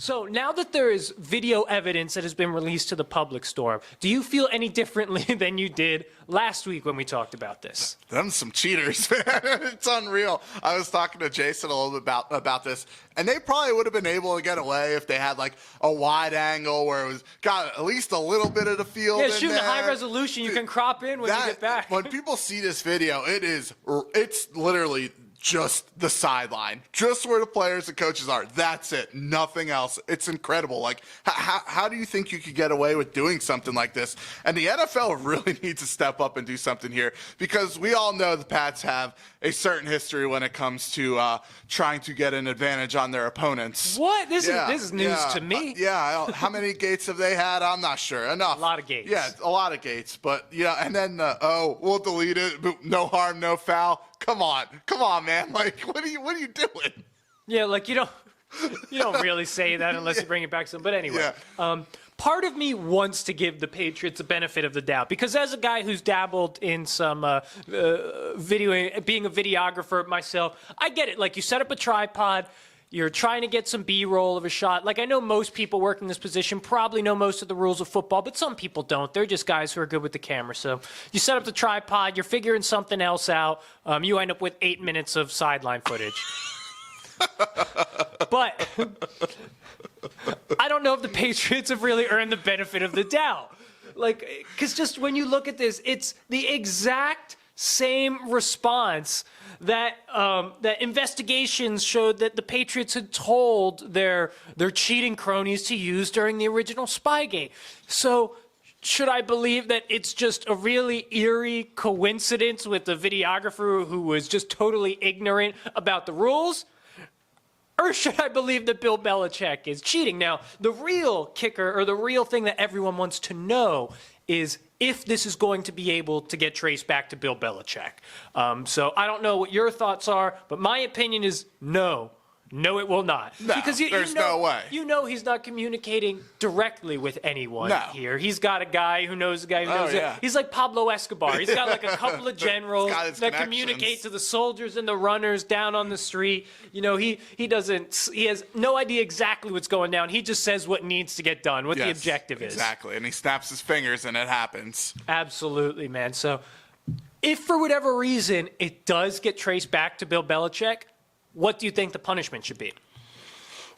So now that there is video evidence that has been released to the public, Storm, do you feel any differently than you did last week when we talked about this? Them some cheaters, man. It's unreal. I was talking to Jason a little bit about this, and they probably would have been able to get away if they had like a wide angle where it was got at least a little bit of the field. Yeah, in shooting there. high resolution, you can crop in when you get back. When people see this video, it's literally just the sideline, just where the players and coaches are. That's it. Nothing else. It's incredible. Like, how do you think you could get away with doing something like this? And the NFL really needs to step up and do something here, because we all know the Pats have a certain history when it comes to trying to get an advantage on their opponents. What? This is news to me. How many gates have they had? I'm not sure. Enough. A lot of gates. Yeah, a lot of gates. But, and then, we'll delete it. No harm, no foul. Come on, man. Like, what are you doing? Yeah, like you don't really say that unless you bring it back some. But anyway, part of me wants to give the Patriots the benefit of the doubt, because as a guy who's dabbled in some video, being a videographer myself, I get it. Like, you set up a tripod. You're trying to get some B-roll of a shot. Like, I know most people working this position probably know most of the rules of football, but some people don't. They're just guys who are good with the camera. So you set up the tripod, you're figuring something else out. You end up with 8 minutes of sideline footage. But I don't know if the Patriots have really earned the benefit of the doubt. Like, because just when you look at this, it's the exact same response that that investigations showed that the Patriots had told their cheating cronies to use during the original Spygate. So should I believe that it's just a really eerie coincidence with the videographer who was just totally ignorant about the rules? Or should I believe that Bill Belichick is cheating? Now, the real kicker, or the real thing that everyone wants to know, is if this is going to be able to get traced back to Bill Belichick. So I don't know what your thoughts are, but my opinion is no. No, it will not. No, because there's no way. You know he's not communicating directly with anyone here. He's got a guy who knows a guy who knows it. He's like Pablo Escobar. He's got like a couple of generals that communicate to the soldiers and the runners down on the street. You know, he has no idea exactly what's going down. He just says what needs to get done, what the objective is. Exactly, and he snaps his fingers and it happens. Absolutely, man. So if for whatever reason it does get traced back to Bill Belichick, what do you think the punishment should be?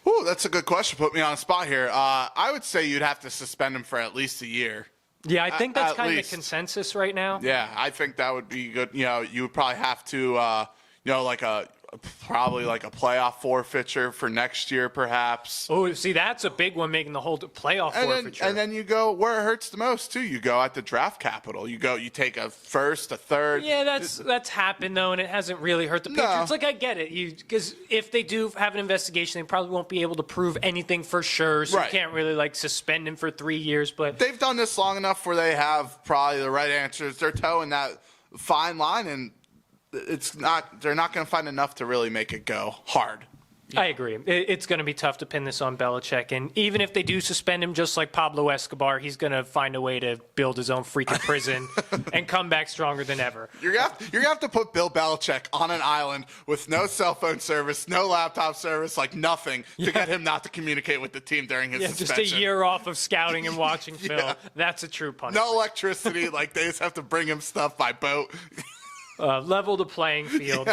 Ooh, that's a good question. Put me on a spot here. I would say you'd have to suspend him for at least a year. Yeah, I think that's kind of the consensus right now. Yeah, I think that would be good. You know, you would probably have to, probably like a playoff forfeiture for next year, perhaps. Oh, see, that's a big one, making the whole playoff forfeiture. And then you go where it hurts the most too. You go at the draft capital. You take a first, a third. Yeah, that's happened though, and it hasn't really hurt the Patriots. Like, I get it, because if they do have an investigation, they probably won't be able to prove anything for sure. So you can't really like suspend him for 3 years. But they've done this long enough where they have probably the right answers. They're towing that fine line, and they're not going to find enough to really make it go hard. I agree. It's going to be tough to pin this on Belichick. And even if they do suspend him, just like Pablo Escobar, he's going to find a way to build his own freaking prison and come back stronger than ever. You're gonna have to put Bill Belichick on an island with no cell phone service, no laptop service, like nothing, to get him not to communicate with the team during his suspension. Just a year off of scouting and watching film. That's a true punishment. No electricity. Like, they just have to bring him stuff by boat. Level the playing field.